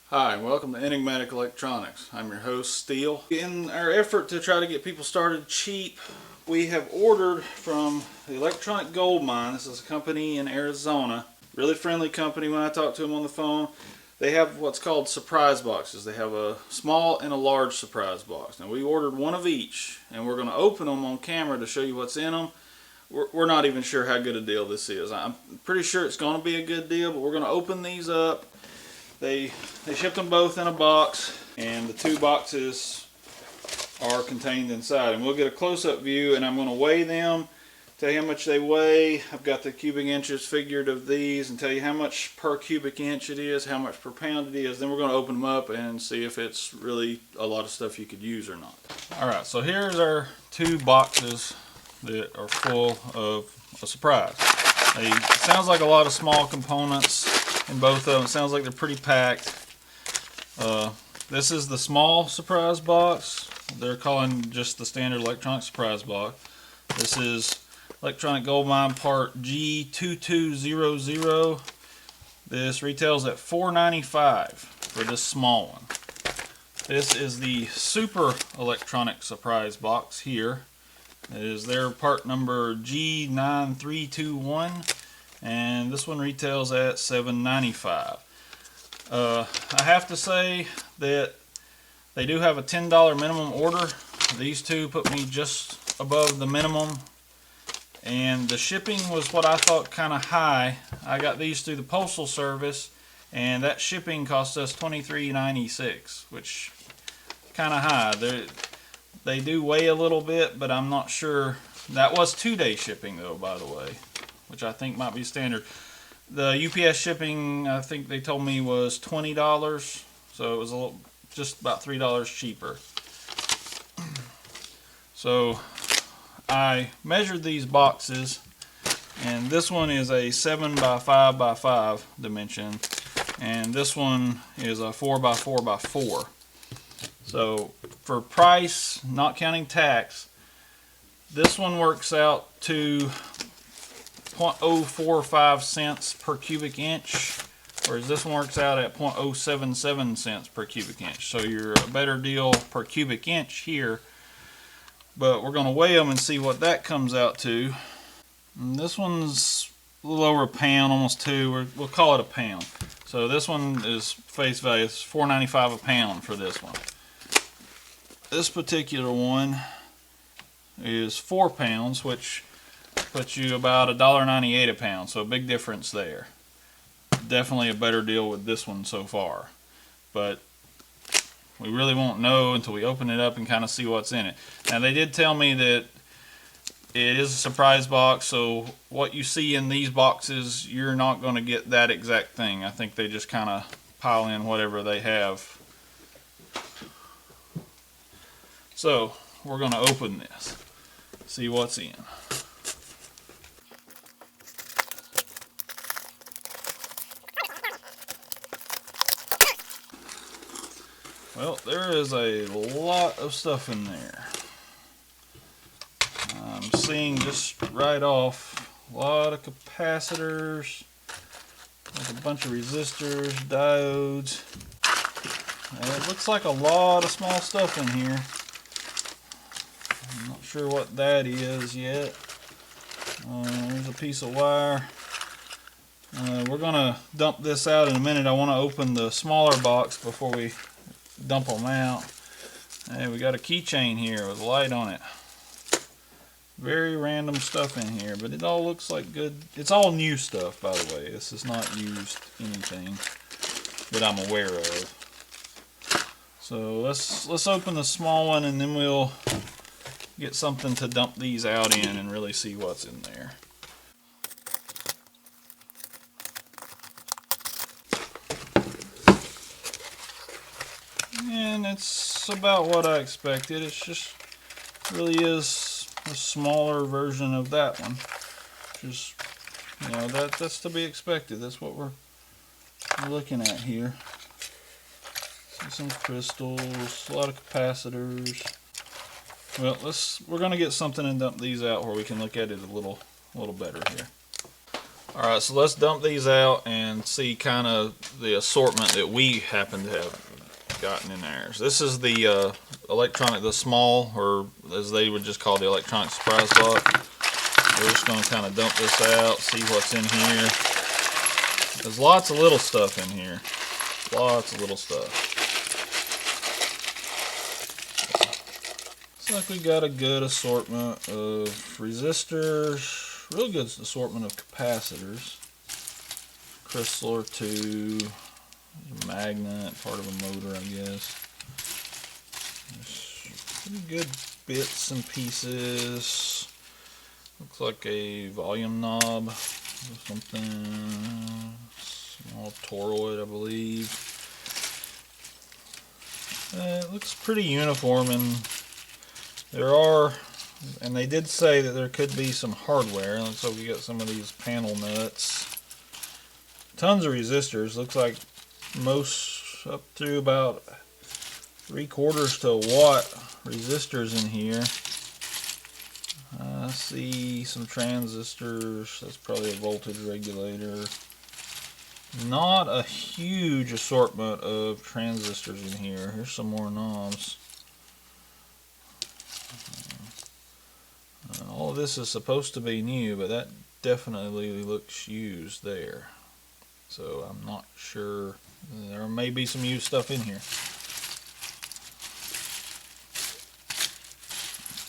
Hi, and welcome to Enigmatic Electronics. I'm your host, Steele. In our effort to try to get people started cheap, we have ordered from the Electronic Goldmine. This is a company in Arizona. Really friendly company when I talked to them on the phone. They have what's called surprise boxes. They have a small and a large surprise box. Now we ordered one of each, and we're going to open them on camera to show you what's in them. We're not even sure how good a deal this is. I'm pretty sure it's going to be a good deal, but we're going to open these up. They shipped them both in a box, and the two boxes are contained inside. And we'll get a close-up view, and I'm going to weigh them, tell you how much they weigh. I've got the cubic inches figured of these, and tell you how much per cubic inch it is, how much per pound it is. Then we're going to open them up and see if it's really a lot of stuff you could use or not. Alright, so here's our two boxes that are full of a surprise. It sounds like a lot of small components in both of them. It sounds like they're pretty packed. This is the small surprise box. They're calling just the standard electronic surprise box. This is Electronic Goldmine part G2200. This retails at $4.95 for this small one. This is the super electronic surprise box here. It is their part number G9321. And this one retails at $7.95. I have to say that they do have a $10 minimum order. These two put me just above the minimum, and the shipping was what I thought kind of high. I got these through the postal service, and that shipping cost us $23.96, which kind of high. They do weigh a little bit, but I'm not sure. That was 2-day shipping though, by the way, which I think might be standard. The UPS shipping, I think they told me, was $20, so it was just about $3 cheaper. So I measured these boxes, and this one is a 7x5x5 dimension, and this one is a 4x4x4. So for price, not counting tax, this one works out to 0.045 cents per cubic inch, whereas this one works out at 0.077 cents per cubic inch. So you're a better deal per cubic inch here, but we're going to weigh them and see what that comes out to. And this one's a little over a pound, almost 2. We'll call it a pound. So this one is face value. It's $4.95 a pound for this one. This particular one is 4 pounds, which puts you about $1.98 a pound, so a big difference there. Definitely a better deal with this one so far, but we really won't know until we open it up and kind of see what's in it. Now they did tell me that it is a surprise box, so what you see in these boxes, you're not going to get that exact thing. I think they just kind of pile in whatever they have. So we're going to open this, see what's in. Well, there is a lot of stuff in there. I'm seeing just right off a lot of capacitors, like a bunch of resistors, diodes. It looks like a lot of small stuff in here. I'm not sure what that is yet. There's a piece of wire. We're going to dump this out in a minute. I want to open the smaller box before we dump them out. Hey, we got a keychain here with a light on it. Very random stuff in here, but it all looks like good. It's all new stuff, by the way. This is not used anything that I'm aware of. So let's open the small one, and then we'll get something to dump these out in and really see what's in there. And it's about what I expected. It's just really is a smaller version of that one. Just, you know, that's to be expected. That's what we're looking at here. See some crystals, a lot of capacitors. Well, we're going to get something and dump these out where we can look at it a little better here. Alright, so let's dump these out and see kind of the assortment that we happen to have gotten in there. So this is the electronic, the small, or as they would just call the electronic surprise box. We're just going to kind of dump this out, see what's in here. There's lots of little stuff in here. Lots of little stuff. Looks like we got a good assortment of resistors, real good assortment of capacitors, crystal or two, a magnet, part of a motor, I guess. There's pretty good bits and pieces. Looks like a volume knob or something, small toroid, I believe. It looks pretty uniform, and there are, and they did say that there could be some hardware. Looks like we got some of these panel nuts. Tons of resistors. Looks like most up to about 3/4 to a watt resistors in here. I see some transistors. That's probably a voltage regulator. Not a huge assortment of transistors in here. Here's some more knobs. All of this is supposed to be new, but that definitely looks used there. So I'm not sure. There may be some used stuff in here.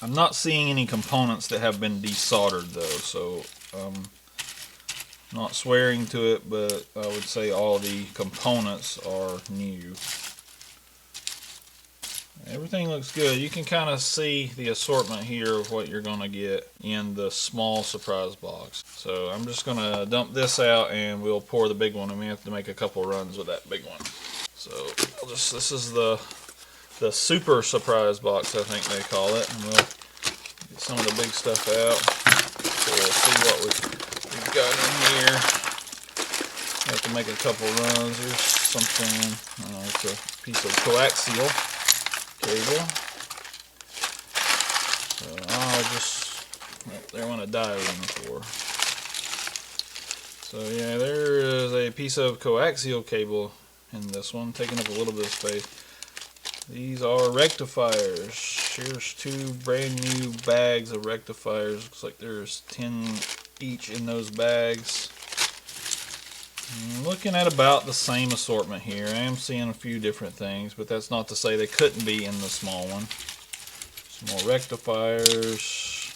I'm not seeing any components that have been desoldered though, so not swearing to it, but I would say all the components are new. Everything looks good. You can kind of see the assortment here of what you're going to get in the small surprise box. So I'm just going to dump this out and we'll pour the big one, and we have to make a couple runs with that big one. So this is the super surprise box, I think they call it. And we'll get some of the big stuff out. So we'll see what we've got in here. We have to make a couple runs. Here's something, it's a piece of coaxial cable. So I'll just, there went a diode in before. So yeah, there is a piece of coaxial cable in this one, taking up a little bit of space. These are rectifiers. Here's 2 brand new bags of rectifiers. Looks like there's 10 each in those bags. I'm looking at about the same assortment here. I am seeing a few different things, but that's not to say they couldn't be in the small one. Some more rectifiers.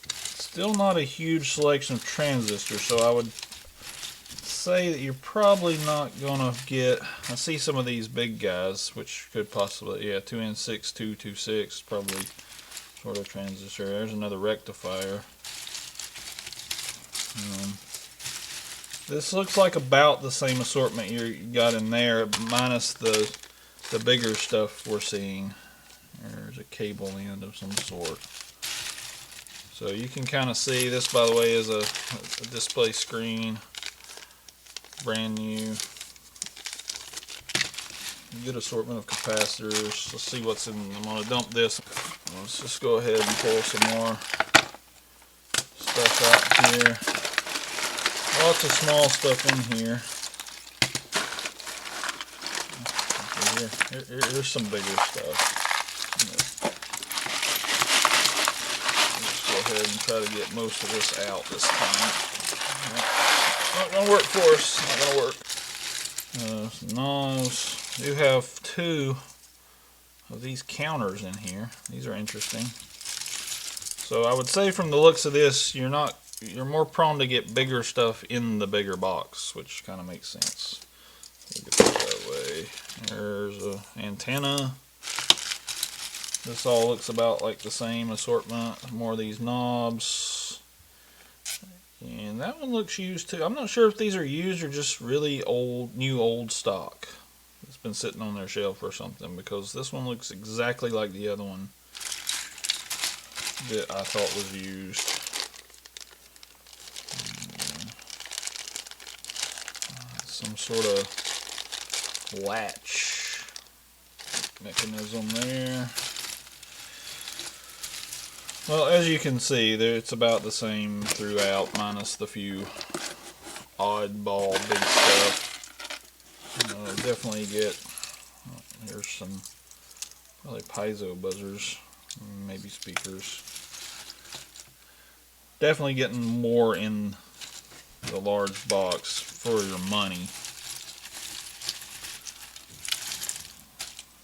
Still not a huge selection of transistors, so I would say that you're probably not gonna get, I see some of these big guys, which could possibly, yeah, 2N6, 226, probably sort of transistor. There's another rectifier. This looks like about the same assortment you got in there, minus the bigger stuff we're seeing. There's a cable end of some sort. So you can kind of see this, by the way, is a display screen. Brand new. Good assortment of capacitors. Let's see what's in. I'm going to dump this. Let's just go ahead and pull some more stuff out here. Lots of small stuff in here. Here's some bigger stuff. Let's go ahead and try to get most of this out this time. Not going to work for us. Not going to work. Some knobs. We do have 2 of these counters in here. These are interesting. So I would say from the looks of this, you're more prone to get bigger stuff in the bigger box, which kind of makes sense. We'll get this that way. There's an antenna. This all looks about like the same assortment. More of these knobs. And that one looks used too. I'm not sure if these are used or just really old, new old stock. It's been sitting on their shelf or something, because this one looks exactly like the other one that I thought was used. Some sort of latch mechanism there. Well, as you can see, it's about the same throughout, minus the few oddball big stuff. Definitely get, here's some probably piezo buzzers, maybe speakers. Definitely getting more in the large box for your money.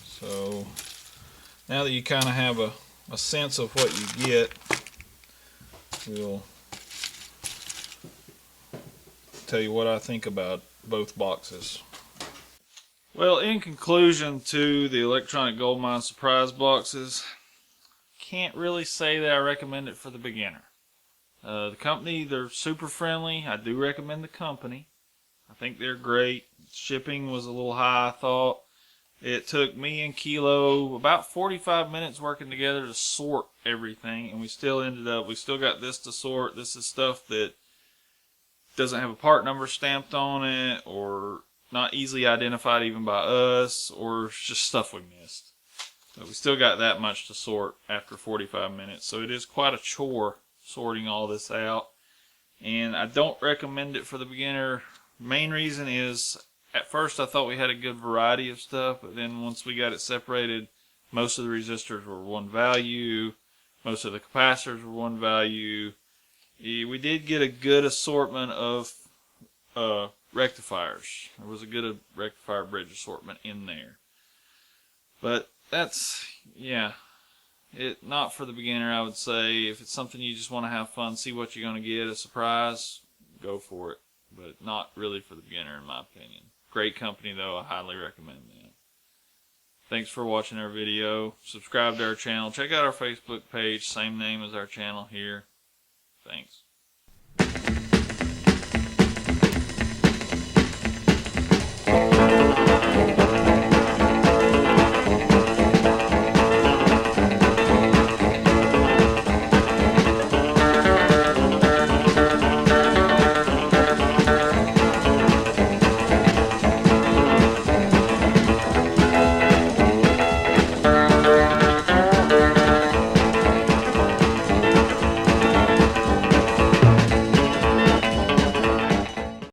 So now that you kind of have a sense of what you get, we'll tell you what I think about both boxes. Well, in conclusion to the electronic Goldmine surprise boxes, can't really say that I recommend it for the beginner. The company, they're super friendly. I do recommend the company. I think they're great. Shipping was a little high, I thought. It took me and Kilo about 45 minutes working together to sort everything, and we still got this to sort. This is stuff that doesn't have a part number stamped on it, or not easily identified even by us, or just stuff we missed. But we still got that much to sort after 45 minutes, so it is quite a chore sorting all this out. And I don't recommend it for the beginner. Main reason is, at first I thought we had a good variety of stuff, but then once we got it separated, most of the resistors were one value, most of the capacitors were one value. We did get a good assortment of rectifiers. There was a good rectifier bridge assortment in there. But that's, yeah, not for the beginner, I would say. If it's something you just want to have fun, see what you're going to get, a surprise, go for it. But not really for the beginner, in my opinion. Great company, though. I highly recommend them. Thanks for watching our video. Subscribe to our channel. Check out our Facebook page. Same name as our channel here. Thanks.